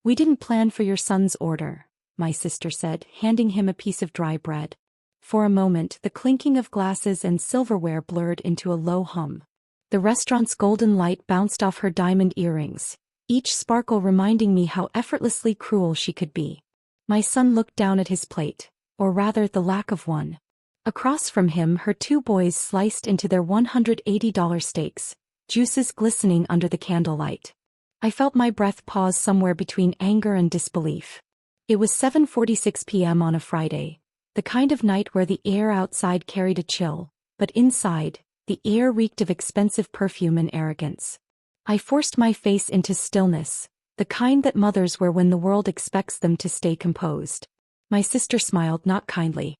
We didn't plan for your son's order, my sister said, handing him a piece of dry bread. For a moment, the clinking of glasses and silverware blurred into a low hum. The restaurant's golden light bounced off her diamond earrings, each sparkle reminding me how effortlessly cruel she could be. My son looked down at his plate, or rather the lack of one. Across from him, her two boys sliced into their $180 steaks, juices glistening under the candlelight. I felt my breath pause somewhere between anger and disbelief. It was 7:46 p.m. on a Friday, the kind of night where the air outside carried a chill, but inside, the air reeked of expensive perfume and arrogance. I forced my face into stillness, the kind that mothers wear when the world expects them to stay composed. My sister smiled, not kindly.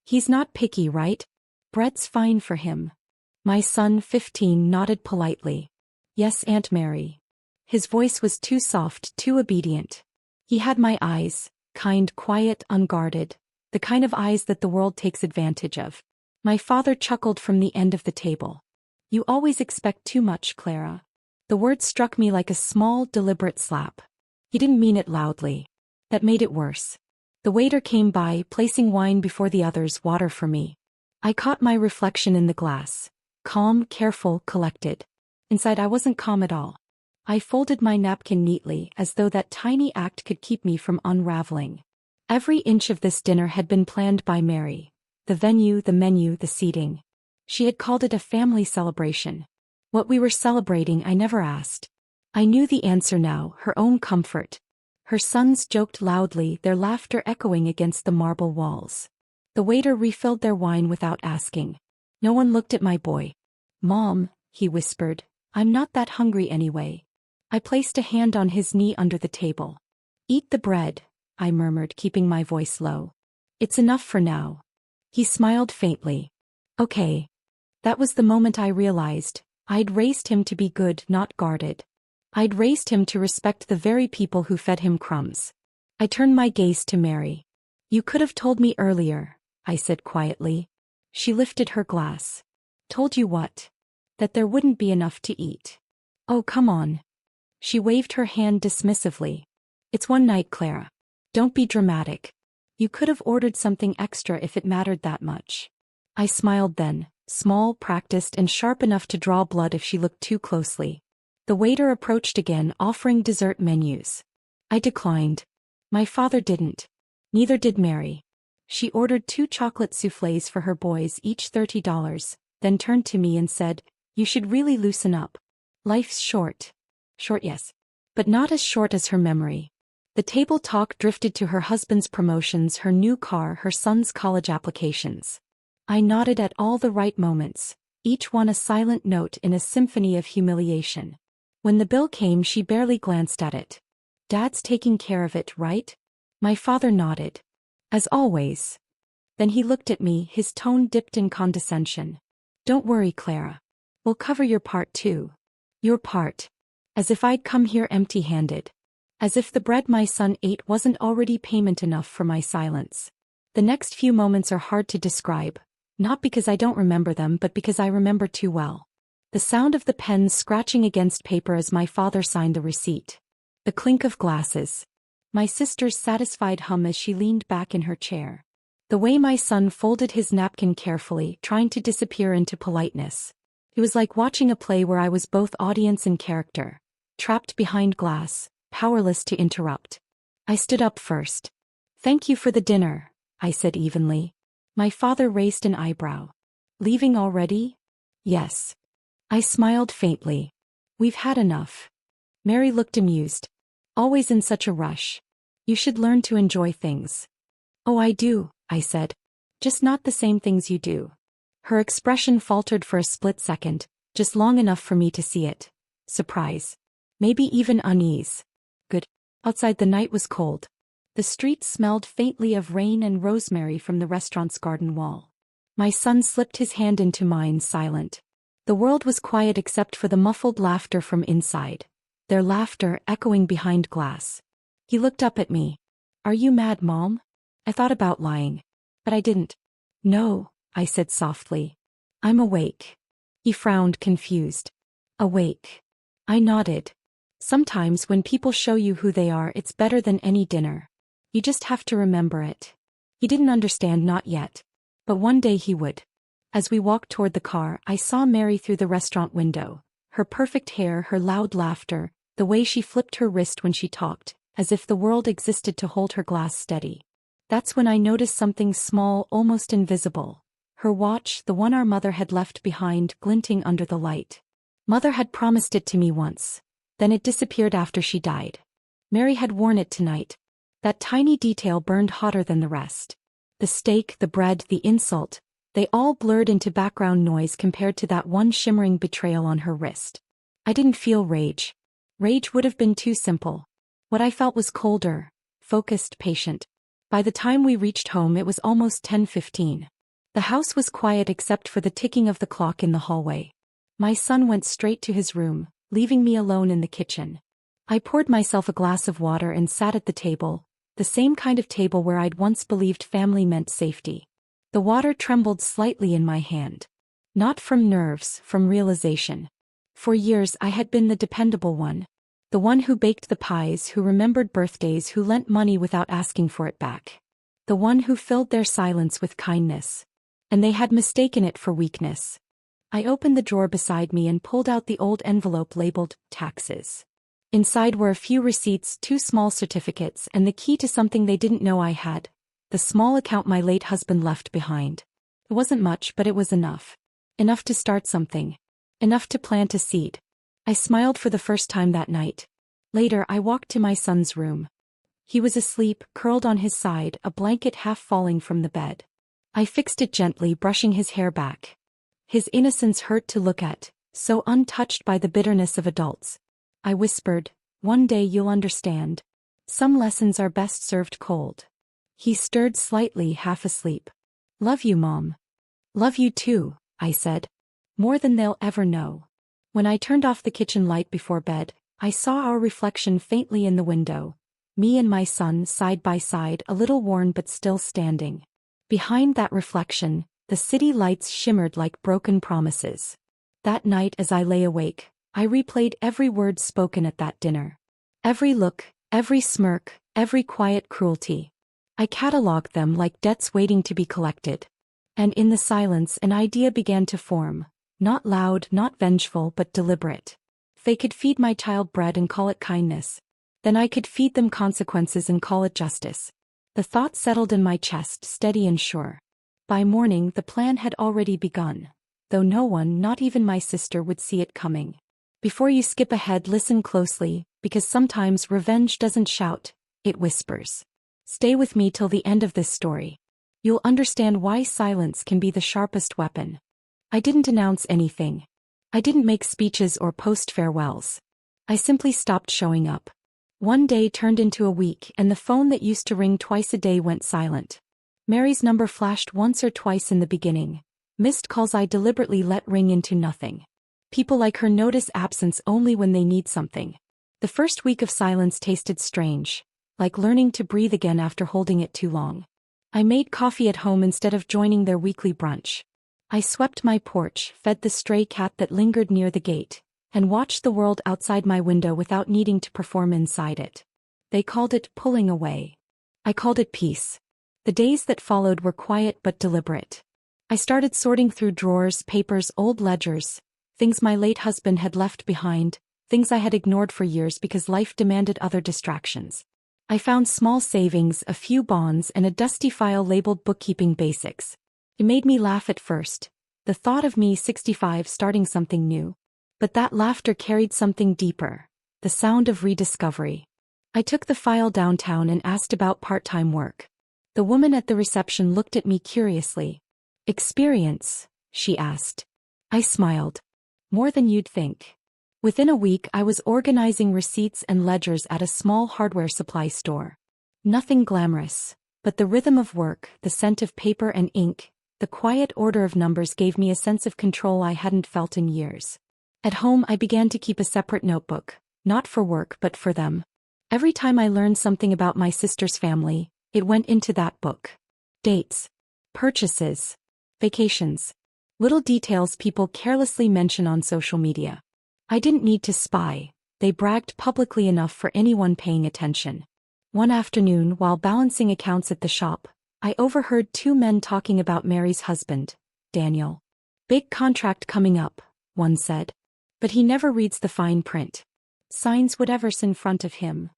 He's not picky, right? Bread's fine for him. My son, 15, nodded politely. Yes, Aunt Mary. His voice was too soft, too obedient. He had my eyes, kind, quiet, unguarded, the kind of eyes that the world takes advantage of. My father chuckled from the end of the table. You always expect too much, Clara. The word struck me like a small, deliberate slap. He didn't mean it loudly. That made it worse. The waiter came by, placing wine before the others, water for me. I caught my reflection in the glass. Calm, careful, collected. Inside I wasn't calm at all. I folded my napkin neatly, as though that tiny act could keep me from unraveling. Every inch of this dinner had been planned by Mary. The venue, the menu, the seating. She had called it a family celebration. What we were celebrating I never asked. I knew the answer now, her own comfort. Her sons joked loudly, their laughter echoing against the marble walls. The waiter refilled their wine without asking. No one looked at my boy. Mom, he whispered, I'm not that hungry anyway. I placed a hand on his knee under the table. Eat the bread, I murmured, keeping my voice low. It's enough for now. He smiled faintly. Okay. That was the moment I realized, I'd raised him to be good, not guarded. I'd raised him to respect the very people who fed him crumbs. I turned my gaze to Mary. You could have told me earlier, I said quietly. She lifted her glass. Told you what? That there wouldn't be enough to eat. Oh, come on. She waved her hand dismissively. It's one night, Clara. Don't be dramatic. You could have ordered something extra if it mattered that much. I smiled then, small, practiced, and sharp enough to draw blood if she looked too closely. The waiter approached again, offering dessert menus. I declined. My father didn't. Neither did Mary. She ordered 2 chocolate soufflés for her boys, each $30, then turned to me and said, You should really loosen up. Life's short. Short, yes. But not as short as her memory. The table talk drifted to her husband's promotions, her new car, her son's college applications. I nodded at all the right moments, each one a silent note in a symphony of humiliation. When the bill came, she barely glanced at it. Dad's taking care of it, right? My father nodded. As always. Then he looked at me, his tone dipped in condescension. Don't worry, Clara. We'll cover your part too. Your part. As if I'd come here empty-handed. As if the bread my son ate wasn't already payment enough for my silence. The next few moments are hard to describe, not because I don't remember them but because I remember too well. The sound of the pens scratching against paper as my father signed the receipt. The clink of glasses. My sister's satisfied hum as she leaned back in her chair. The way my son folded his napkin carefully, trying to disappear into politeness. It was like watching a play where I was both audience and character, trapped behind glass, powerless to interrupt. I stood up first. Thank you for the dinner, I said evenly. My father raised an eyebrow. Leaving already? Yes. I smiled faintly. We've had enough. Mary looked amused. Always in such a rush. You should learn to enjoy things. Oh, I do, I said. Just not the same things you do. Her expression faltered for a split second, just long enough for me to see it. Surprise. Maybe even unease. Good. Outside the night was cold. The street smelled faintly of rain and rosemary from the restaurant's garden wall. My son slipped his hand into mine, silent. The world was quiet except for the muffled laughter from inside. Their laughter echoing behind glass. He looked up at me. Are you mad, Mom? I thought about lying. But I didn't. No, I said softly. I'm awake. He frowned, confused. Awake. I nodded. Sometimes when people show you who they are, it's better than any dinner. You just have to remember it. He didn't understand, not yet. But one day he would. As we walked toward the car, I saw Mary through the restaurant window. Her perfect hair, her loud laughter, the way she flipped her wrist when she talked, as if the world existed to hold her glass steady. That's when I noticed something small, almost invisible. Her watch, the one our mother had left behind, glinting under the light. Mother had promised it to me once. Then it disappeared after she died. Mary had worn it tonight. That tiny detail burned hotter than the rest. The steak, the bread, the insult, they all blurred into background noise compared to that one shimmering betrayal on her wrist. I didn't feel rage. Rage would have been too simple. What I felt was colder, focused, patient. By the time we reached home, it was almost 10:15. The house was quiet except for the ticking of the clock in the hallway. My son went straight to his room, leaving me alone in the kitchen. I poured myself a glass of water and sat at the table, the same kind of table where I'd once believed family meant safety. The water trembled slightly in my hand. Not from nerves, from realization. For years I had been the dependable one. The one who baked the pies, who remembered birthdays, who lent money without asking for it back. The one who filled their silence with kindness. And they had mistaken it for weakness. I opened the drawer beside me and pulled out the old envelope labeled taxes. Inside were a few receipts, 2 small certificates, and the key to something they didn't know I had. The small account my late husband left behind. It wasn't much, but it was enough. Enough to start something. Enough to plant a seed. I smiled for the first time that night. Later I walked to my son's room. He was asleep, curled on his side, a blanket half falling from the bed. I fixed it gently, brushing his hair back. His innocence hurt to look at, so untouched by the bitterness of adults. I whispered, "One day you'll understand. Some lessons are best served cold." He stirred slightly, half asleep. "Love you, Mom." "Love you too," I said. "More than they'll ever know." When I turned off the kitchen light before bed, I saw our reflection faintly in the window. Me and my son side by side, a little worn but still standing. Behind that reflection, the city lights shimmered like broken promises. That night as I lay awake, I replayed every word spoken at that dinner. Every look, every smirk, every quiet cruelty. I catalogued them like debts waiting to be collected. And in the silence an idea began to form, not loud, not vengeful, but deliberate. They could feed my child bread and call it kindness. Then I could feed them consequences and call it justice. The thought settled in my chest, steady and sure. By morning the plan had already begun, though no one, not even my sister, would see it coming. Before you skip ahead, listen closely, because sometimes revenge doesn't shout, it whispers. Stay with me till the end of this story. You'll understand why silence can be the sharpest weapon. I didn't announce anything. I didn't make speeches or post farewells. I simply stopped showing up. One day turned into a week, and the phone that used to ring twice a day went silent. Mary's number flashed once or twice in the beginning. Missed calls I deliberately let ring into nothing. People like her notice absence only when they need something. The first week of silence tasted strange, like learning to breathe again after holding it too long. I made coffee at home instead of joining their weekly brunch. I swept my porch, fed the stray cat that lingered near the gate, and watched the world outside my window without needing to perform inside it. They called it pulling away. I called it peace. The days that followed were quiet but deliberate. I started sorting through drawers, papers, old ledgers, things my late husband had left behind, things I had ignored for years because life demanded other distractions. I found small savings, a few bonds, and a dusty file labeled bookkeeping basics. It made me laugh at first, the thought of me 65 starting something new. But that laughter carried something deeper, the sound of rediscovery. I took the file downtown and asked about part-time work. The woman at the reception looked at me curiously. "Experience?" she asked. I smiled. "More than you'd think." Within a week I was organizing receipts and ledgers at a small hardware supply store. Nothing glamorous, but the rhythm of work, the scent of paper and ink, the quiet order of numbers gave me a sense of control I hadn't felt in years. At home I began to keep a separate notebook, not for work but for them. Every time I learned something about my sister's family, it went into that book. Dates, purchases, vacations, little details people carelessly mention on social media. I didn't need to spy, They bragged publicly enough for anyone paying attention. One afternoon, while balancing accounts at the shop, I overheard two men talking about Mary's husband, Daniel. Big contract coming up, one said. But he never reads the fine print. Signs whatever's in front of him.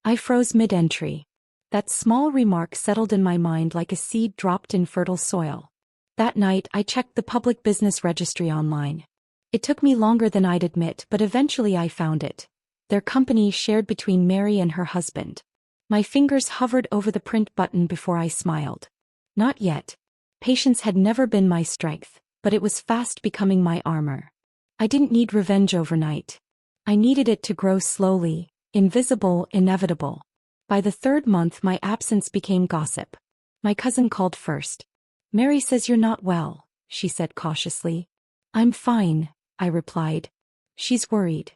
I froze mid-entry. That small remark settled in my mind like a seed dropped in fertile soil. That night I checked the public business registry online. It took me longer than I'd admit, but eventually I found it. Their company shared between Mary and her husband. My fingers hovered over the print button before I smiled. Not yet. Patience had never been my strength, but it was fast becoming my armor. I didn't need revenge overnight. I needed it to grow slowly, invisible, inevitable. By the third month my absence became gossip. My cousin called first. "Mary says you're not well," she said cautiously. "I'm fine," I replied. "She's worried."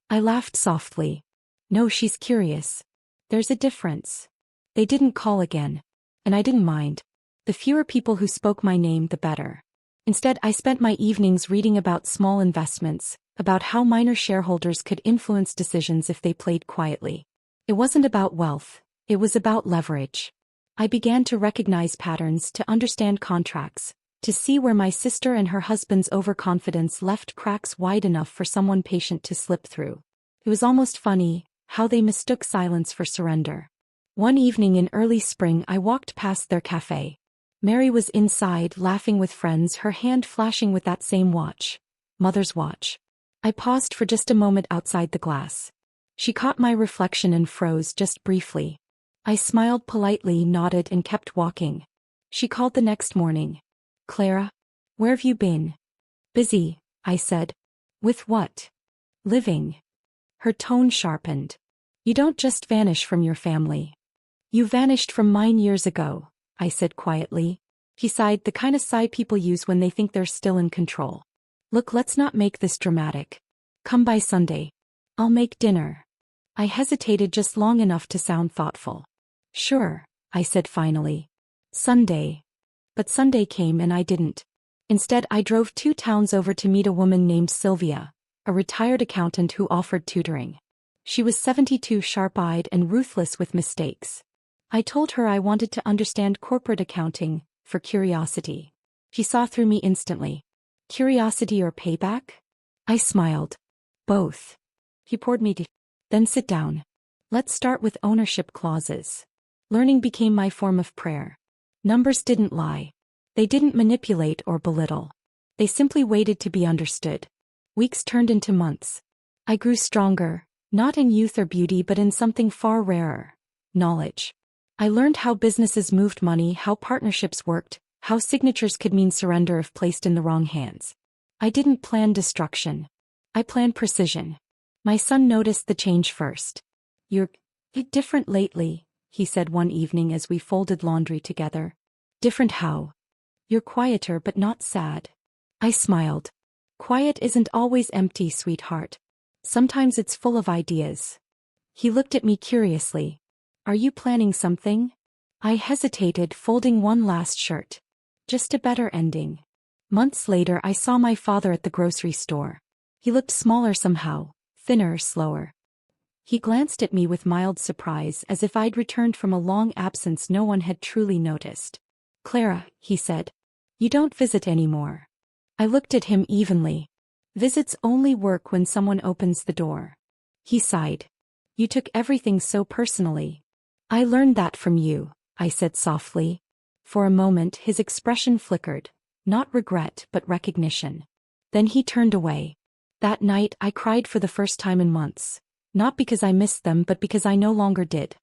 I laughed softly. "No, she's curious. There's a difference." They didn't call again. And I didn't mind. The fewer people who spoke my name, the better. Instead, I spent my evenings reading about small investments, about how minor shareholders could influence decisions if they played quietly. It wasn't about wealth, it was about leverage. I began to recognize patterns, to understand contracts, to see where my sister and her husband's overconfidence left cracks wide enough for someone patient to slip through. It was almost funny how they mistook silence for surrender. One evening in early spring I walked past their cafe. Mary was inside, laughing with friends, her hand flashing with that same watch. Mother's watch. I paused for just a moment outside the glass. She caught my reflection and froze just briefly. I smiled politely, nodded, and kept walking. She called the next morning. "Clara, where have you been?" "Busy," I said. "With what?" "Living." Her tone sharpened. "You don't just vanish from your family. You vanished from mine years ago," I said quietly. He sighed, the kind of sigh people use when they think they're still in control. "Look, let's not make this dramatic. Come by Sunday. I'll make dinner." I hesitated just long enough to sound thoughtful. "Sure," I said finally. "Sunday." But Sunday came and I didn't. Instead, I drove 2 towns over to meet a woman named Sylvia, a retired accountant who offered tutoring. She was 72, sharp-eyed and ruthless with mistakes. I told her I wanted to understand corporate accounting, for curiosity. She saw through me instantly. "Curiosity or payback?" I smiled. "Both." He poured me tea. "Then sit down. Let's start with ownership clauses." Learning became my form of prayer. Numbers didn't lie. They didn't manipulate or belittle. They simply waited to be understood. Weeks turned into months. I grew stronger, not in youth or beauty but in something far rarer: knowledge. I learned how businesses moved money, how partnerships worked, how signatures could mean surrender if placed in the wrong hands. I didn't plan destruction. I planned precision. My son noticed the change first. "You're different lately," he said one evening as we folded laundry together. "Different how?" "You're quieter but not sad." I smiled. "Quiet isn't always empty, sweetheart. Sometimes it's full of ideas." He looked at me curiously. "Are you planning something?" I hesitated, folding one last shirt. "Just a better ending." Months later I saw my father at the grocery store. He looked smaller somehow, thinner, slower. He glanced at me with mild surprise, as if I'd returned from a long absence no one had truly noticed. "Clara," he said, "you don't visit anymore." I looked at him evenly. "Visits only work when someone opens the door." He sighed. "You took everything so personally." "I learned that from you," I said softly. For a moment his expression flickered, not regret but recognition. Then he turned away. That night I cried for the first time in months. Not because I missed them but because I no longer did.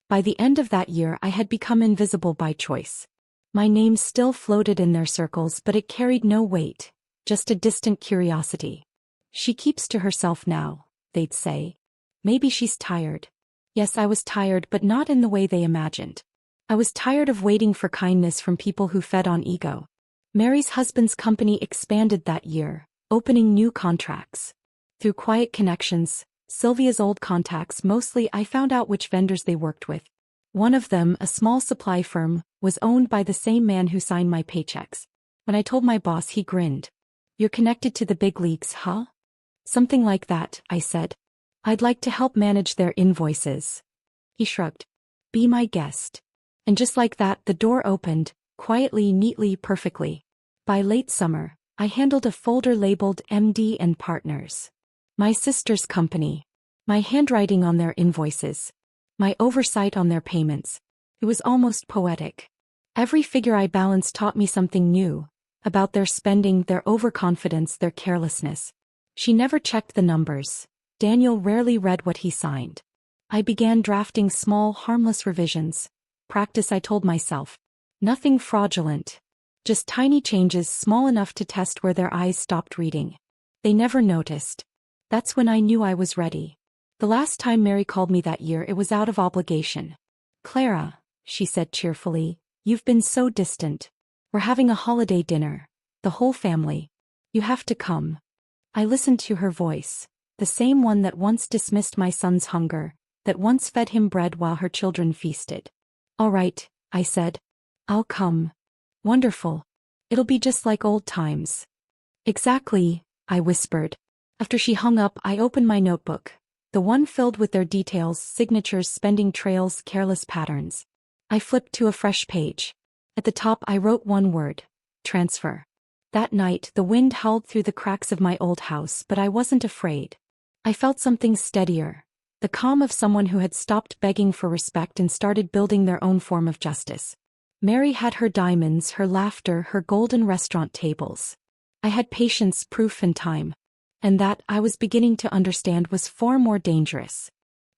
By the end of that year I had become invisible by choice. My name still floated in their circles but it carried no weight, just a distant curiosity. "She keeps to herself now," they'd say. "Maybe she's tired." Yes, I was tired, but not in the way they imagined. I was tired of waiting for kindness from people who fed on ego. Mary's husband's company expanded that year, opening new contracts. Through quiet connections, Sylvia's old contacts mostly, I found out which vendors they worked with. One of them, a small supply firm, was owned by the same man who signed my paychecks. When I told my boss, he grinned. "You're connected to the big leagues, huh?" "Something like that," I said. I'd like to help manage their invoices. He shrugged. Be my guest. And just like that, the door opened, quietly, neatly, perfectly. By late summer, I handled a folder labeled MD and Partners. My sister's company. My handwriting on their invoices. My oversight on their payments. It was almost poetic. Every figure I balanced taught me something new. About their spending, their overconfidence, their carelessness. She never checked the numbers. Daniel rarely read what he signed. I began drafting small, harmless revisions. Practice, I told myself. Nothing fraudulent. Just tiny changes small enough to test where their eyes stopped reading. They never noticed. That's when I knew I was ready. The last time Mary called me that year, it was out of obligation. Clara, she said cheerfully, you've been so distant. We're having a holiday dinner. The whole family. You have to come. I listened to her voice. The same one that once dismissed my son's hunger, that once fed him bread while her children feasted. All right, I said. I'll come. Wonderful. It'll be just like old times. Exactly, I whispered. After she hung up, I opened my notebook. The one filled with their details, signatures, spending trails, careless patterns. I flipped to a fresh page. At the top I wrote one word. Transfer. That night, the wind howled through the cracks of my old house, but I wasn't afraid. I felt something steadier. The calm of someone who had stopped begging for respect and started building their own form of justice. Mary had her diamonds, her laughter, her golden restaurant tables. I had patience, proof, and time. And that, I was beginning to understand, was far more dangerous.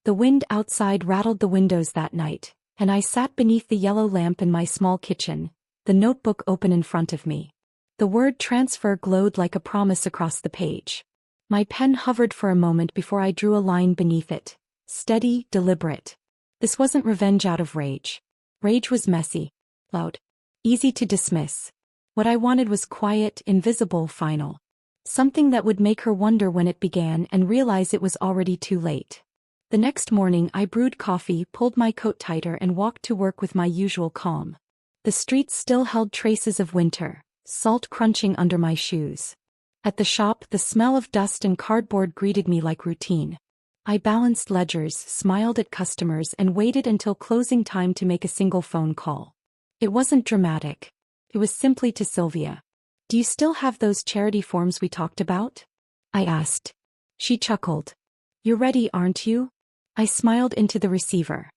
The wind outside rattled the windows that night, and I sat beneath the yellow lamp in my small kitchen, the notebook open in front of me. The word transfer glowed like a promise across the page. My pen hovered for a moment before I drew a line beneath it. Steady, deliberate. This wasn't revenge out of rage. Rage was messy, loud, easy to dismiss. What I wanted was quiet, invisible, final. Something that would make her wonder when it began and realize it was already too late. The next morning I brewed coffee, pulled my coat tighter, and walked to work with my usual calm. The streets still held traces of winter, salt crunching under my shoes. At the shop, the smell of dust and cardboard greeted me like routine. I balanced ledgers, smiled at customers, and waited until closing time to make a single phone call. It wasn't dramatic. It was simply to Sylvia. Do you still have those charity forms we talked about? I asked. She chuckled. You're ready, aren't you? I smiled into the receiver.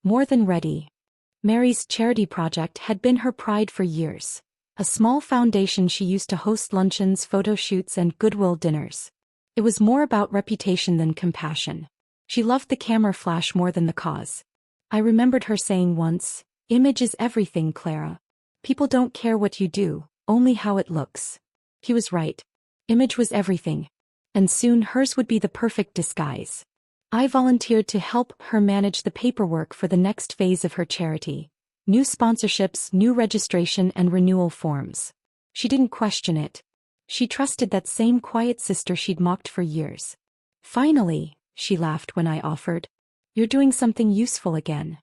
More than ready. Mary's charity project had been her pride for years. A small foundation she used to host luncheons, photo shoots, and goodwill dinners. It was more about reputation than compassion. She loved the camera flash more than the cause. I remembered her saying once, "Image is everything, Clara. People don't care what you do, only how it looks." He was right. Image was everything. And soon hers would be the perfect disguise. I volunteered to help her manage the paperwork for the next phase of her charity. New sponsorships, new registration, and renewal forms. She didn't question it. She trusted that same quiet sister she'd mocked for years. Finally, she laughed when I offered, "You're doing something useful again."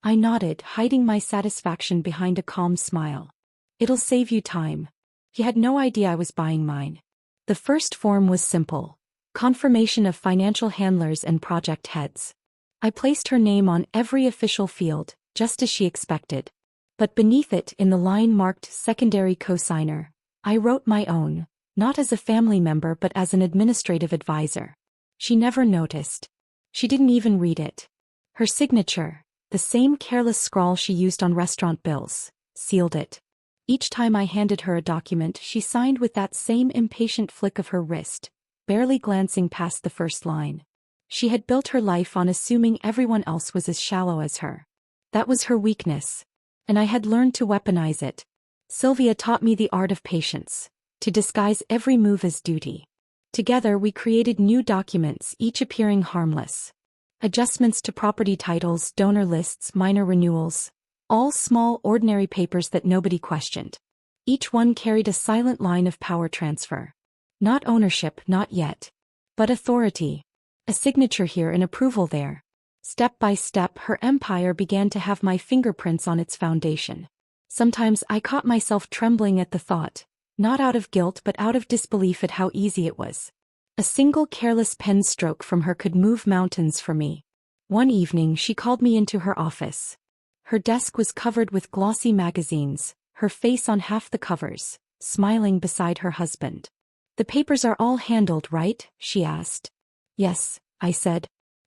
I nodded, hiding my satisfaction behind a calm smile. "It'll save you time." He had no idea I was buying mine. The first form was simple. Confirmation of financial handlers and project heads. I placed her name on every official field, just as she expected. But beneath it, in the line marked secondary cosigner, I wrote my own, not as a family member but as an administrative advisor. She never noticed. She didn't even read it. Her signature, the same careless scrawl she used on restaurant bills, sealed it. Each time I handed her a document, she signed with that same impatient flick of her wrist, barely glancing past the first line. She had built her life on assuming everyone else was as shallow as her. That was her weakness. And I had learned to weaponize it. Sylvia taught me the art of patience, to disguise every move as duty. Together we created new documents, each appearing harmless. Adjustments to property titles, donor lists, minor renewals. All small, ordinary papers that nobody questioned. Each one carried a silent line of power transfer. Not ownership, not yet. But authority. A signature here, an approval there. Step by step, her empire began to have my fingerprints on its foundation. Sometimes I caught myself trembling at the thought, not out of guilt but out of disbelief at how easy it was. A A single careless pen stroke from her could move mountains for me. One evening she called me into her office. Her desk was covered with glossy magazines, her face on half the covers, smiling beside her husband. "The papers are all handled, right?" she asked. "Yes," I said.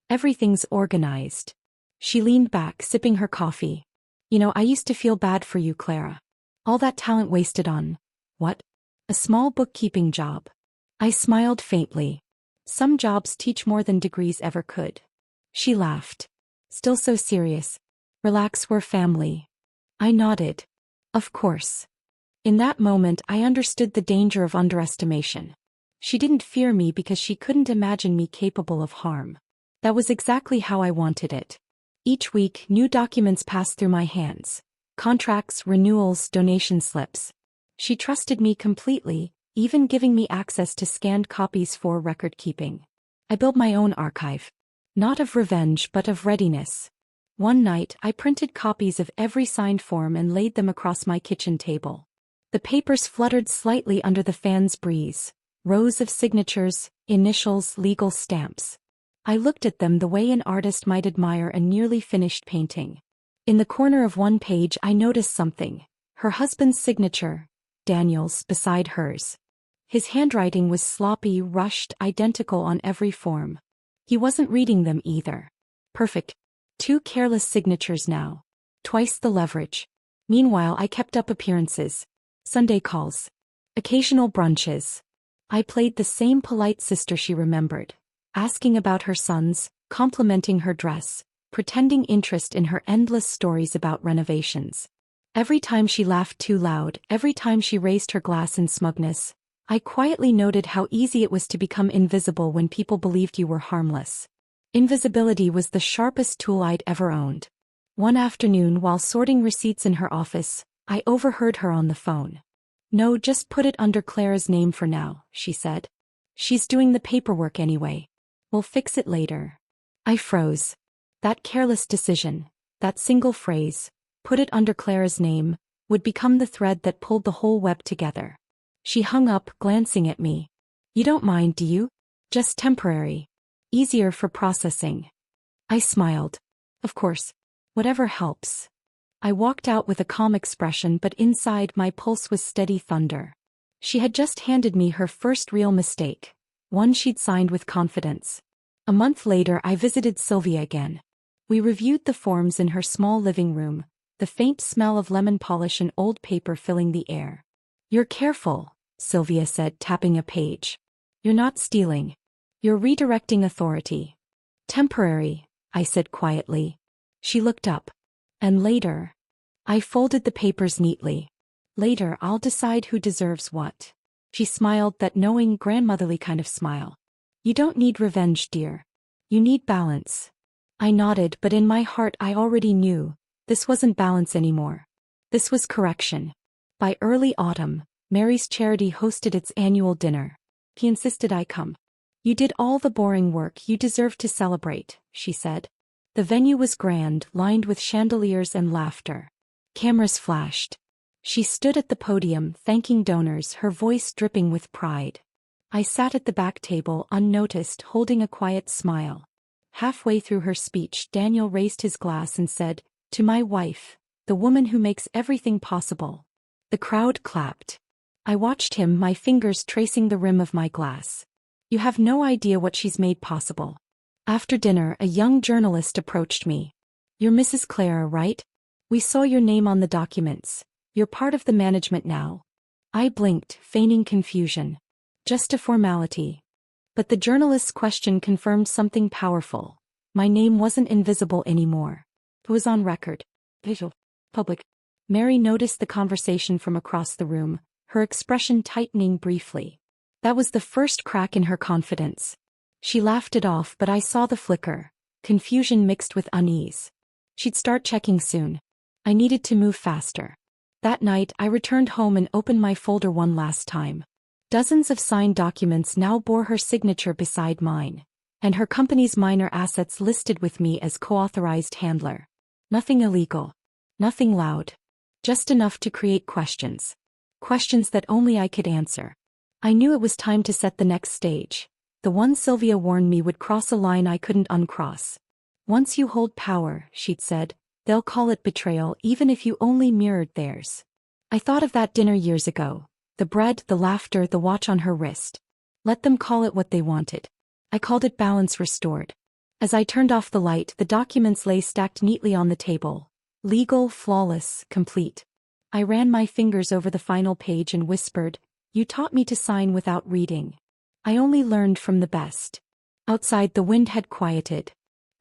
"Everything's organized." She leaned back, sipping her coffee. "You know, I used to feel bad for you, Clara. All that talent wasted on, what? A small bookkeeping job." I smiled faintly. "Some jobs teach more than degrees ever could." She laughed. "Still so serious. Relax, we're family." I nodded. "Of course." In that moment I understood the danger of underestimation. She didn't fear me because she couldn't imagine me capable of harm. That was exactly how I wanted it. Each week, new documents passed through my hands. Contracts, renewals, donation slips. She trusted me completely, even giving me access to scanned copies for record-keeping. I built my own archive. Not of revenge but of readiness. One night, I printed copies of every signed form and laid them across my kitchen table. The papers fluttered slightly under the fan's breeze. Rows of signatures, initials, legal stamps. I looked at them the way an artist might admire a nearly finished painting. In the corner of one page I noticed something. Her husband's signature, Daniel's, beside hers. His handwriting was sloppy, rushed, identical on every form. He wasn't reading them either. Perfect. 2 careless signatures now. Twice the leverage. Meanwhile I kept up appearances. Sunday calls. Occasional brunches. I played the same polite sister she remembered. Asking about her sons, complimenting her dress, pretending interest in her endless stories about renovations. Every time she laughed too loud, every time she raised her glass in smugness, I quietly noted how easy it was to become invisible when people believed you were harmless. Invisibility was the sharpest tool I'd ever owned. One afternoon while sorting receipts in her office, I overheard her on the phone. "No, just put it under Clara's name for now," she said. "She's doing the paperwork anyway. We'll fix it later." I froze. That careless decision, that single phrase, "put it under Clara's name," would become the thread that pulled the whole web together. She hung up, glancing at me. "You don't mind, do you? Just temporary. Easier for processing." I smiled. "Of course. Whatever helps." I walked out with a calm expression, but inside my pulse was steady thunder. She had just handed me her first real mistake, one she'd signed with confidence. A month later I visited Sylvia again. We reviewed the forms in her small living room, the faint smell of lemon polish and old paper filling the air. "You're careful," Sylvia said, tapping a page. "You're not stealing. You're redirecting authority." "Temporary," I said quietly. She looked up. "And later?" I folded the papers neatly. "Later I'll decide who deserves what." She smiled, that knowing, grandmotherly kind of smile. "You don't need revenge, dear. You need balance." I nodded, but in my heart I already knew. This wasn't balance anymore. This was correction. By early autumn, Mary's charity hosted its annual dinner. He insisted I come. "You did all the boring work, you deserve to celebrate," she said. The venue was grand, lined with chandeliers and laughter. Cameras flashed. She stood at the podium, thanking donors, her voice dripping with pride. I sat at the back table, unnoticed, holding a quiet smile. Halfway through her speech, Daniel raised his glass and said, "To my wife, the woman who makes everything possible." The crowd clapped. I watched him, my fingers tracing the rim of my glass. "You have no idea what she's made possible." After dinner, a young journalist approached me. "You're Mrs. Clara, right? We saw your name on the documents. You're part of the management now." I blinked, feigning confusion. "Just a formality." But the journalist's question confirmed something powerful. My name wasn't invisible anymore. It was on record. Visual. Public. Mary noticed the conversation from across the room, her expression tightening briefly. That was the first crack in her confidence. She laughed it off, but I saw the flicker, confusion mixed with unease. She'd start checking soon. I needed to move faster. That night I returned home and opened my folder one last time. Dozens of signed documents now bore her signature beside mine, and her company's minor assets listed with me as co-authorized handler. Nothing illegal. Nothing loud. Just enough to create questions. Questions that only I could answer. I knew it was time to set the next stage. the one Sylvia warned me would cross a line I couldn't uncross. Once you hold power, she'd said, they'll call it betrayal even if you only mirrored theirs. I thought of that dinner years ago. The bread, the laughter, the watch on her wrist. Let them call it what they wanted. I called it balance restored. As I turned off the light, the documents lay stacked neatly on the table. Legal, flawless, complete. I ran my fingers over the final page and whispered, "You taught me to sign without reading. I only learned from the best." Outside, the wind had quieted.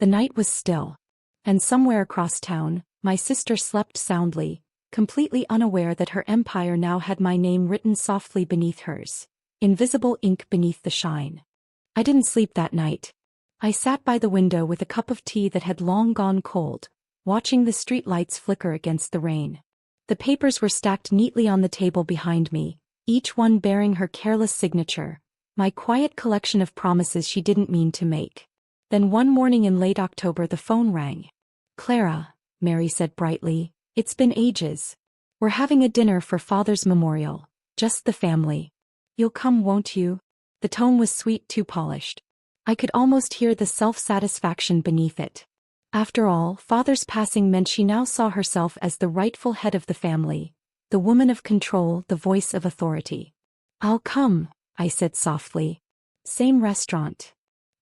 The night was still. And somewhere across town, my sister slept soundly, completely unaware that her empire now had my name written softly beneath hers. Invisible ink beneath the shine. I didn't sleep that night. I sat by the window with a cup of tea that had long gone cold, watching the street lights flicker against the rain. The papers were stacked neatly on the table behind me, each one bearing her careless signature, my quiet collection of promises she didn't mean to make. Then one morning in late October the phone rang. "Clara," Mary said brightly, "it's been ages. We're having a dinner for Father's memorial, just the family. You'll come, won't you?" The tone was sweet, too polished. I could almost hear the self-satisfaction beneath it. After all, Father's passing meant she now saw herself as the rightful head of the family, the woman of control, the voice of authority. "I'll come," I said softly. "Same restaurant."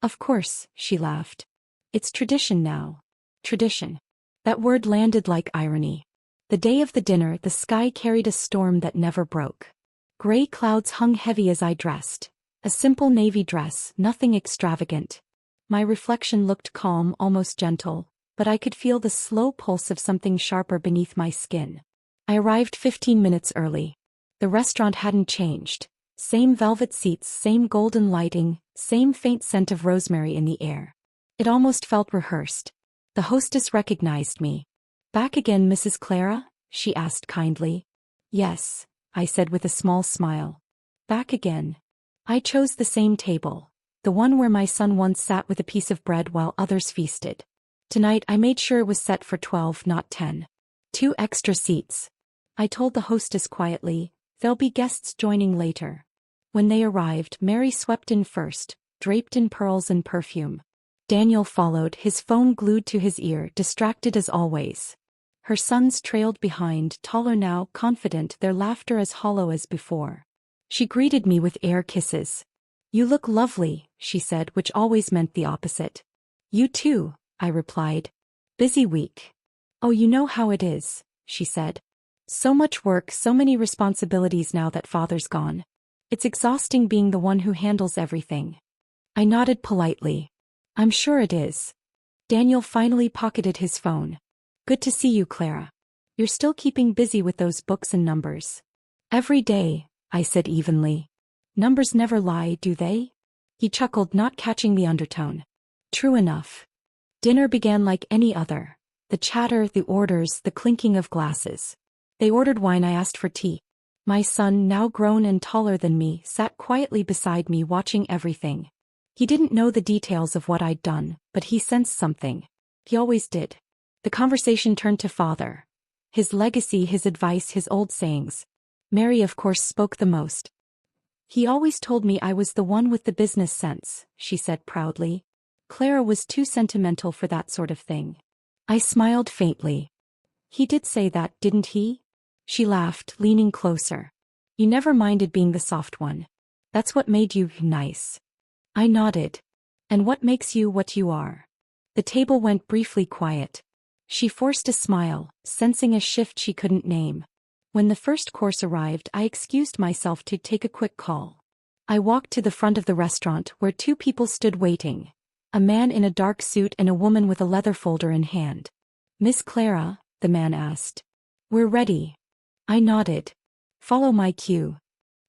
"Of course," she laughed. "It's tradition now." Tradition. That word landed like irony. The day of the dinner, the sky carried a storm that never broke. Gray clouds hung heavy as I dressed. A simple navy dress, nothing extravagant. My reflection looked calm, almost gentle, but I could feel the slow pulse of something sharper beneath my skin. I arrived 15 minutes early. The restaurant hadn't changed. Same velvet seats, same golden lighting, same faint scent of rosemary in the air. It almost felt rehearsed. The hostess recognized me. "Back again, Mrs. Clara?" she asked kindly. "Yes," I said with a small smile. "Back again." I chose the same table, the one where my son once sat with a piece of bread while others feasted. Tonight I made sure it was set for 12, not 10. 2 extra seats. I told the hostess quietly, "There'll be guests joining later." When they arrived, Mary swept in first, draped in pearls and perfume. Daniel followed, his phone glued to his ear, distracted as always. Her sons trailed behind, taller now, confident, their laughter as hollow as before. She greeted me with air kisses. "You look lovely," she said, which always meant the opposite. "You too," I replied. "Busy week." "Oh, you know how it is," she said. "So much work, so many responsibilities now that Father's gone. It's exhausting being the one who handles everything." I nodded politely. "I'm sure it is." Daniel finally pocketed his phone. "Good to see you, Clara. You're still keeping busy with those books and numbers." "Every day," I said evenly. "Numbers never lie, do they?" He chuckled, not catching the undertone. "True enough." Dinner began like any other. The chatter, the orders, the clinking of glasses. They ordered wine, I asked for tea. My son, now grown and taller than me, sat quietly beside me watching everything. He didn't know the details of what I'd done, but he sensed something. He always did. The conversation turned to Father. His legacy, his advice, his old sayings. Mary, of course, spoke the most. "He always told me I was the one with the business sense," she said proudly. "Clara was too sentimental for that sort of thing." I smiled faintly. "He did say that, didn't he?" She laughed, leaning closer. "You never minded being the soft one. That's what made you nice." I nodded. "And what makes you what you are?" The table went briefly quiet. She forced a smile, sensing a shift she couldn't name. When the first course arrived, I excused myself to take a quick call. I walked to the front of the restaurant where 2 people stood waiting. A man in a dark suit and a woman with a leather folder in hand. "Miss Clara?" the man asked. "We're ready." I nodded. "Follow my cue."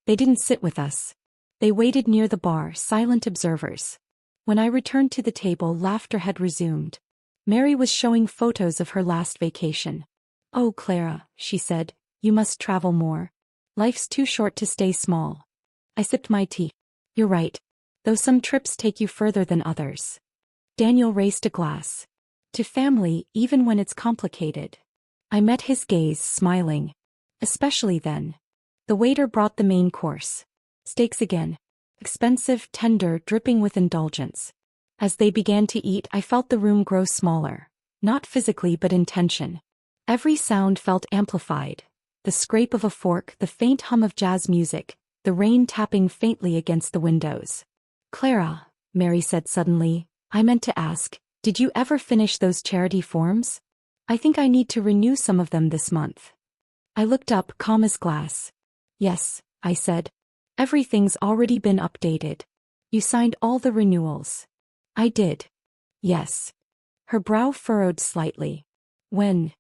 They didn't sit with us. They waited near the bar, silent observers. When I returned to the table, laughter had resumed. Mary was showing photos of her last vacation. "Oh, Clara," she said, "you must travel more. Life's too short to stay small." I sipped my tea. "You're right. Though some trips take you further than others." Daniel raised a glass. "To family, even when it's complicated." I met his gaze, smiling. "Especially then." The waiter brought the main course. "Steaks again." Expensive, tender, dripping with indulgence. As they began to eat, I felt the room grow smaller. Not physically but in tension. Every sound felt amplified. The scrape of a fork, the faint hum of jazz music, the rain tapping faintly against the windows. "Clara," Mary said suddenly, "I meant to ask, did you ever finish those charity forms? I think I need to renew some of them this month." I looked up, calm as glass. "Yes," I said. "Everything's already been updated. You signed all the renewals." "I did." "Yes." Her brow furrowed slightly. "When?"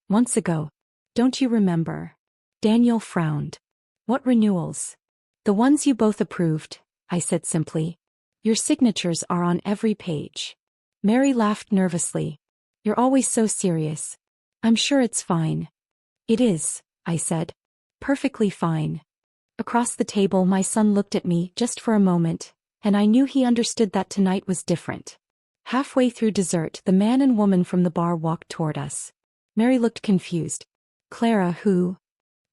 "Months ago. Don't you remember?" Daniel frowned. "What renewals?" "The ones you both approved," I said simply. "Your signatures are on every page." Mary laughed nervously. "You're always so serious. I'm sure it's fine." "It is," I said. "Perfectly fine." Across the table my son looked at me just for a moment, and I knew he understood that tonight was different. Halfway through dessert, the man and woman from the bar walked toward us. Mary looked confused. "Clara, who?"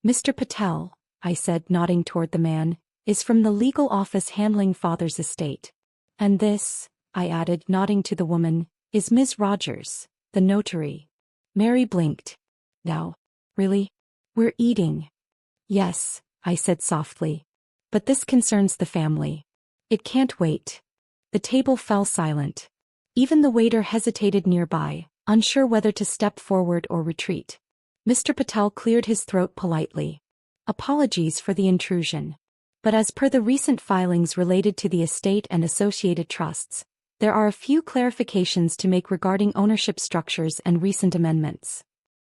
"Mr. Patel," I said, nodding toward the man, "is from the legal office handling father's estate. And this," I added, nodding to the woman, "is Ms. Rogers, the notary." Mary blinked. "Now, really? We're eating." "Yes," I said softly. "But this concerns the family. It can't wait." The table fell silent. Even the waiter hesitated nearby, unsure whether to step forward or retreat. Mr. Patel cleared his throat politely. "Apologies for the intrusion. But as per the recent filings related to the estate and associated trusts, there are a few clarifications to make regarding ownership structures and recent amendments."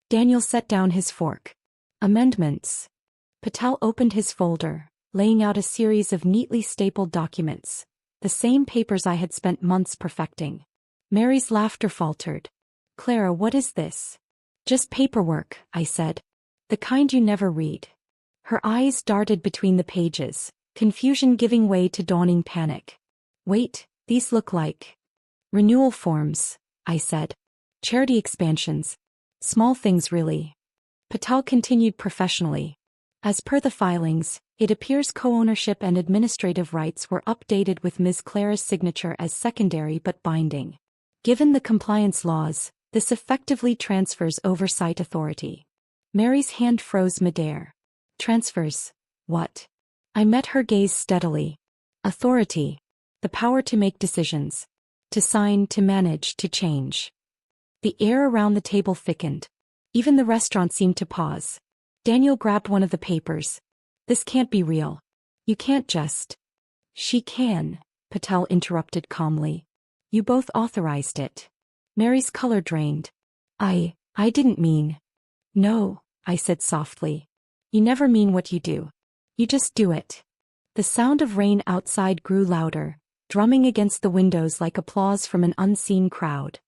Daniel set down his fork. "Amendments?" Patel opened his folder, laying out a series of neatly stapled documents, the same papers I had spent months perfecting. Mary's laughter faltered. "Clara, what is this?" "Just paperwork," I said. "The kind you never read." Her eyes darted between the pages, confusion giving way to dawning panic. "Wait, these look like renewal forms," I said. "Charity expansions. Small things really." Patel continued professionally. "As per the filings, it appears co-ownership and administrative rights were updated with Ms. Clara's signature as secondary but binding. Given the compliance laws, this effectively transfers oversight authority." Mary's hand froze midair. "Transfers what?" I met her gaze steadily. "Authority. The power to make decisions. To sign, to manage, to change." The air around the table thickened. Even the restaurant seemed to pause. Daniel grabbed one of the papers. "This can't be real. You can't just—" "She can," Patel interrupted calmly. "You both authorized it." Mary's color drained. I didn't mean." "No," I said softly. "You never mean what you do. You just do it." The sound of rain outside grew louder, drumming against the windows like applause from an unseen crowd.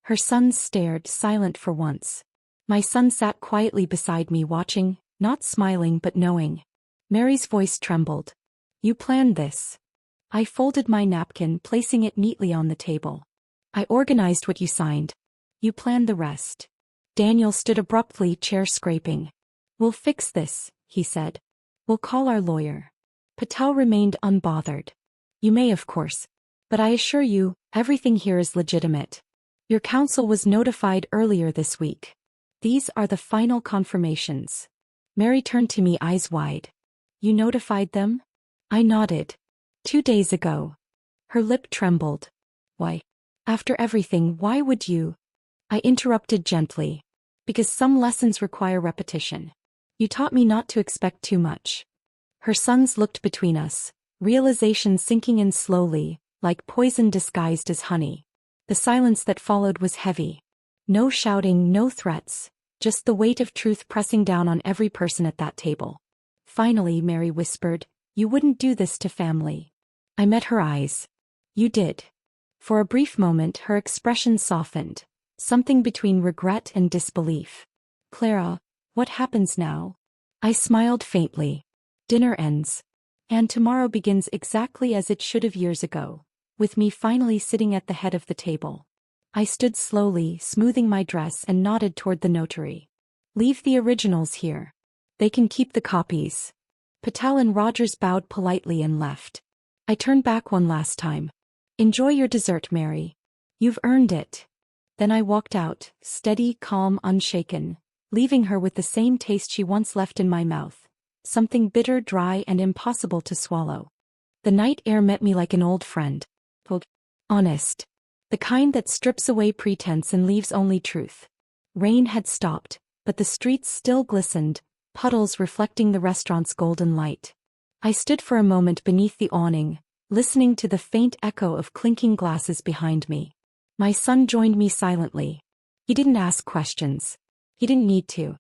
Her sons stared, silent for once. My son sat quietly beside me watching, not smiling but knowing. Mary's voice trembled. "You planned this." I folded my napkin, placing it neatly on the table. "I organized what you signed. You planned the rest." Daniel stood abruptly, chair scraping. "We'll fix this," he said. "We'll call our lawyer." Patel remained unbothered. "You may, of course. But I assure you, everything here is legitimate. Your counsel was notified earlier this week. These are the final confirmations." Mary turned to me, eyes wide. "You notified them?" I nodded. 2 days ago." Her lip trembled. "Why? After everything, why would you?" I interrupted gently. "Because some lessons require repetition. You taught me not to expect too much." Her sons looked between us, realization sinking in slowly, like poison disguised as honey. The silence that followed was heavy. No shouting, no threats, just the weight of truth pressing down on every person at that table. Finally, Mary whispered, "You wouldn't do this to family." I met her eyes. "You did." For a brief moment her expression softened, something between regret and disbelief. "Clara, what happens now?" I smiled faintly. "Dinner ends. And tomorrow begins exactly as it should have years ago, with me finally sitting at the head of the table." I stood slowly, smoothing my dress, and nodded toward the notary. "Leave the originals here. They can keep the copies." Patel and Rogers bowed politely and left. I turned back one last time. Enjoy your dessert, Mary. You've earned it. Then I walked out, steady, calm, unshaken, leaving her with the same taste she once left in my mouth. Something bitter, dry, and impossible to swallow. The night air met me like an old friend. Honest. The kind that strips away pretense and leaves only truth. Rain had stopped, but the streets still glistened, puddles reflecting the restaurant's golden light. I stood for a moment beneath the awning, listening to the faint echo of clinking glasses behind me. My son joined me silently. He didn't ask questions. He didn't need to.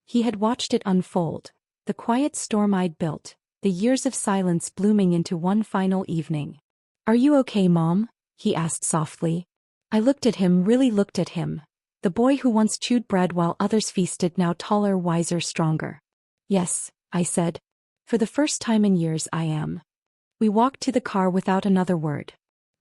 He had watched it unfold, the quiet storm I'd built, the years of silence blooming into one final evening. "Are you okay, Mom?" he asked softly. I looked at him, really looked at him. The boy who once chewed bread while others feasted, now taller, wiser, stronger. "Yes," I said. "For the first time in years I am." We walked to the car without another word.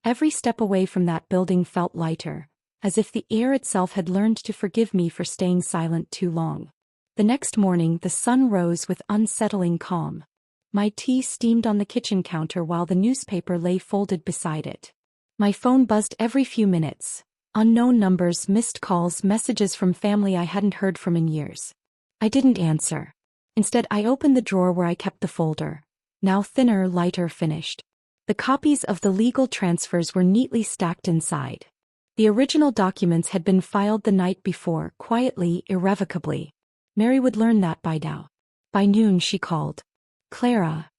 Every step away from that building felt lighter, as if the air itself had learned to forgive me for staying silent too long. The next morning the sun rose with unsettling calm. My tea steamed on the kitchen counter while the newspaper lay folded beside it. My phone buzzed every few minutes. Unknown numbers, missed calls, messages from family I hadn't heard from in years. I didn't answer. Instead, I opened the drawer where I kept the folder. Now thinner, lighter, finished. The copies of the legal transfers were neatly stacked inside. The original documents had been filed the night before, quietly, irrevocably. Mary would learn that by now. By noon she called. "Clara."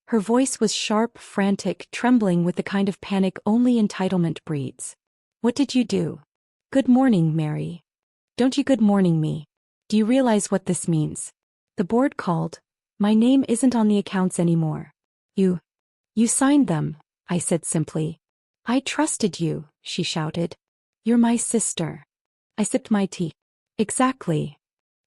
Her voice was sharp, frantic, trembling with the kind of panic only entitlement breeds. "What did you do?" "Good morning, Mary." "Don't you good morning me. Do you realize what this means?" "The board called. My name isn't on the accounts anymore." You signed them," I said simply. "I trusted you," she shouted. "You're my sister." I sipped my tea. "Exactly."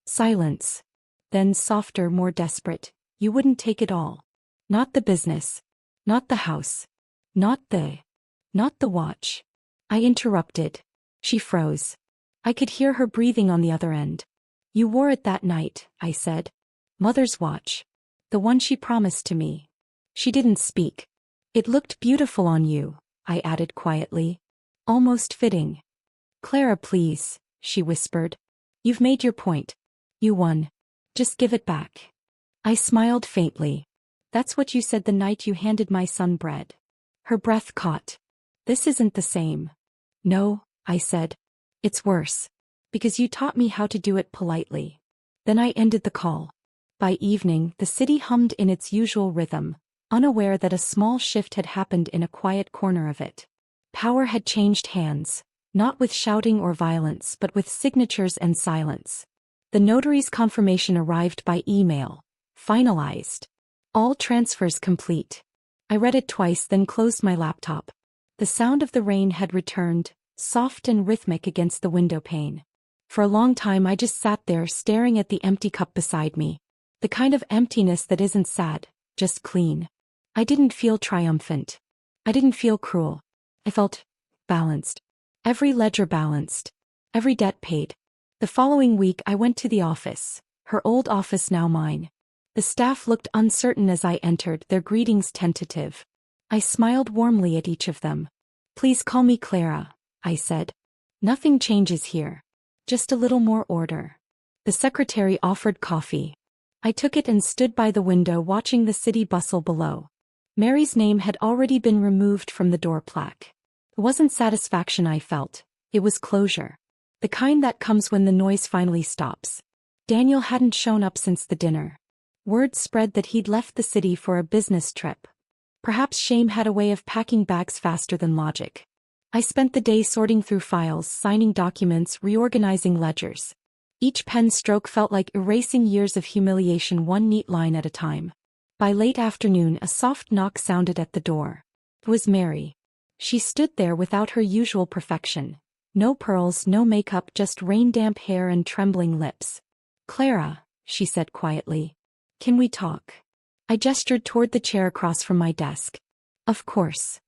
Silence. Then softer, more desperate. "You wouldn't take it all. Not the business. Not the house. Not the watch." I interrupted. She froze. I could hear her breathing on the other end. "You wore it that night," I said. "Mother's watch. The one she promised to me." She didn't speak. "It looked beautiful on you," I added quietly. "Almost fitting." "Clara, please," she whispered. "You've made your point. You won. Just give it back." I smiled faintly. "That's what you said the night you handed my son bread." Her breath caught. "This isn't the same." "No," I said. "It's worse. Because you taught me how to do it politely." Then I ended the call. By evening, the city hummed in its usual rhythm, unaware that a small shift had happened in a quiet corner of it. Power had changed hands, not with shouting or violence but with signatures and silence. The notary's confirmation arrived by email. Finalized. All transfers complete. I read it twice, then closed my laptop. The sound of the rain had returned, soft and rhythmic against the window pane. For a long time I just sat there staring at the empty cup beside me. The kind of emptiness that isn't sad, just clean. I didn't feel triumphant. I didn't feel cruel. I felt balanced. Every ledger balanced. Every debt paid. The following week I went to the office, her old office now mine. The staff looked uncertain as I entered, their greetings tentative. I smiled warmly at each of them. "Please call me Clara," I said. "Nothing changes here. Just a little more order." The secretary offered coffee. I took it and stood by the window watching the city bustle below. Mary's name had already been removed from the door plaque. It wasn't satisfaction I felt. It was closure. The kind that comes when the noise finally stops. Daniel hadn't shown up since the dinner. Word spread that he'd left the city for a business trip. Perhaps shame had a way of packing bags faster than logic. I spent the day sorting through files, signing documents, reorganizing ledgers. Each pen stroke felt like erasing years of humiliation, one neat line at a time. By late afternoon a soft knock sounded at the door. It was Mary. She stood there without her usual perfection. No pearls, no makeup, just rain-damp hair and trembling lips. "Clara," she said quietly. "Can we talk?" I gestured toward the chair across from my desk. "Of course."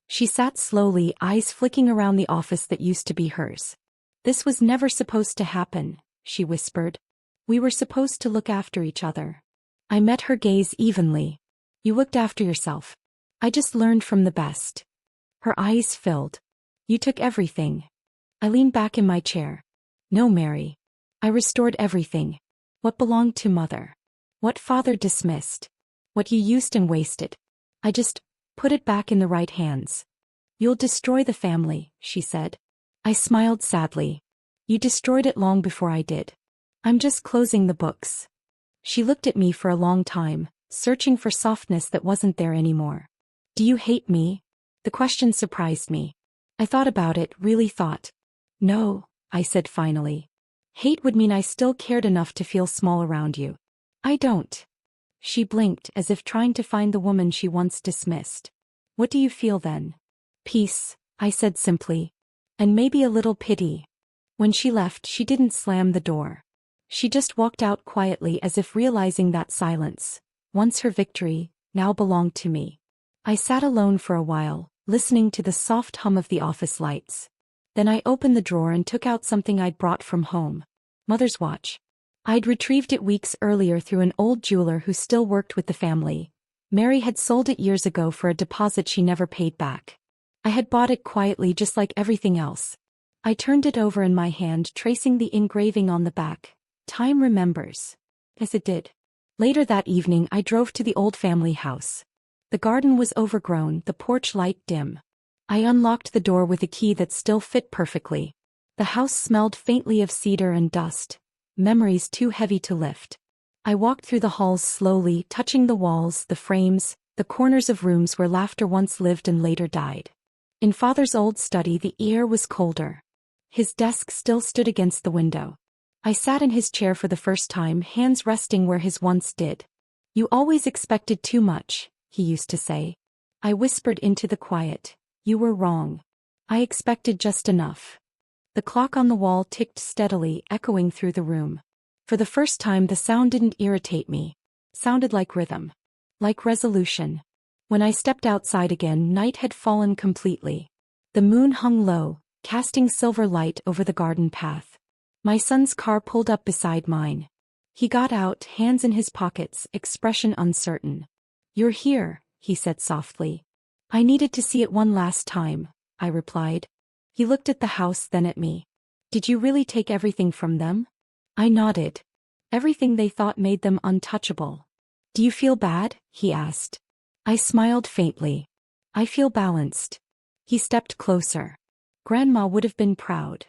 She sat slowly, eyes flicking around the office that used to be hers. "This was never supposed to happen," she whispered. "We were supposed to look after each other." I met her gaze evenly. "You looked after yourself." I just learned from the best. Her eyes filled. You took everything. I leaned back in my chair. No, Mary. I restored everything. What belonged to mother. What father dismissed. What you used and wasted. I just put it back in the right hands. You'll destroy the family, she said. I smiled sadly. You destroyed it long before I did. I'm just closing the books. She looked at me for a long time, searching for softness that wasn't there anymore. Do you hate me? The question surprised me. I thought about it, really thought. No, I said finally. Hate would mean I still cared enough to feel small around you. I don't. She blinked as if trying to find the woman she once dismissed. What do you feel then? Peace, I said simply. And maybe a little pity. When she left, she didn't slam the door. She just walked out quietly as if realizing that silence, once her victory, now belonged to me. I sat alone for a while, listening to the soft hum of the office lights. Then I opened the drawer and took out something I'd brought from home. Mother's watch. I'd retrieved it weeks earlier through an old jeweler who still worked with the family. Mary had sold it years ago for a deposit she never paid back. I had bought it quietly just like everything else. I turned it over in my hand, tracing the engraving on the back. Time remembers. As it did. Later that evening I drove to the old family house. The garden was overgrown, the porch light dim. I unlocked the door with a key that still fit perfectly. The house smelled faintly of cedar and dust, memories too heavy to lift. I walked through the halls slowly, touching the walls, the frames, the corners of rooms where laughter once lived and later died. In Father's old study the air was colder. His desk still stood against the window. I sat in his chair for the first time, hands resting where his once did. You always expected too much, he used to say. I whispered into the quiet. You were wrong. I expected just enough. The clock on the wall ticked steadily, echoing through the room. For the first time the sound didn't irritate me. Sounded like rhythm. Like resolution. When I stepped outside again, night had fallen completely. The moon hung low, casting silver light over the garden path. My son's car pulled up beside mine. He got out, hands in his pockets, expression uncertain. You're here, he said softly. I needed to see it one last time, I replied. He looked at the house, then at me. Did you really take everything from them? I nodded. Everything they thought made them untouchable. Do you feel bad? He asked. I smiled faintly. I feel balanced. He stepped closer. Grandma would have been proud.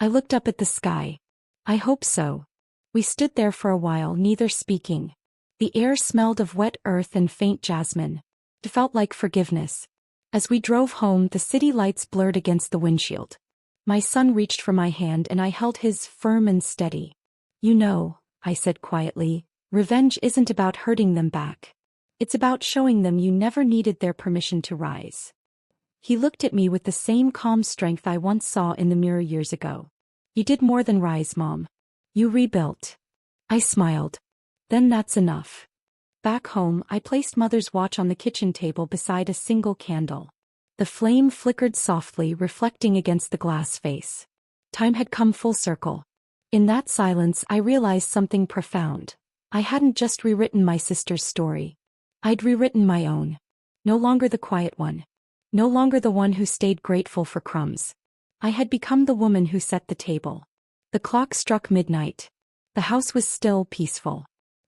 I looked up at the sky. I hope so. We stood there for a while, neither speaking. The air smelled of wet earth and faint jasmine. It felt like forgiveness. As we drove home, the city lights blurred against the windshield. My son reached for my hand and I held his, firm and steady. You know, I said quietly, revenge isn't about hurting them back. It's about showing them you never needed their permission to rise. He looked at me with the same calm strength I once saw in the mirror years ago. You did more than rise, Mom. You rebuilt. I smiled. Then that's enough. Back home, I placed Mother's watch on the kitchen table beside a single candle. The flame flickered softly, reflecting against the glass face. Time had come full circle. In that silence, I realized something profound. I hadn't just rewritten my sister's story. I'd rewritten my own. No longer the quiet one. No longer the one who stayed grateful for crumbs. I had become the woman who set the table. The clock struck midnight. The house was still, peaceful.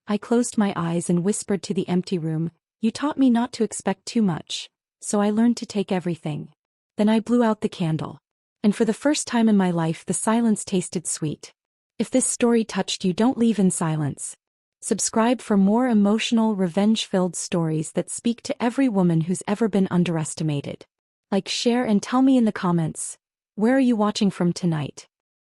I closed my eyes and whispered to the empty room, you taught me not to expect too much, so I learned to take everything. Then I blew out the candle. And for the first time in my life the silence tasted sweet. If this story touched you, don't leave in silence. Subscribe for more emotional, revenge-filled stories that speak to every woman who's ever been underestimated. Like, share and tell me in the comments, where are you watching from tonight?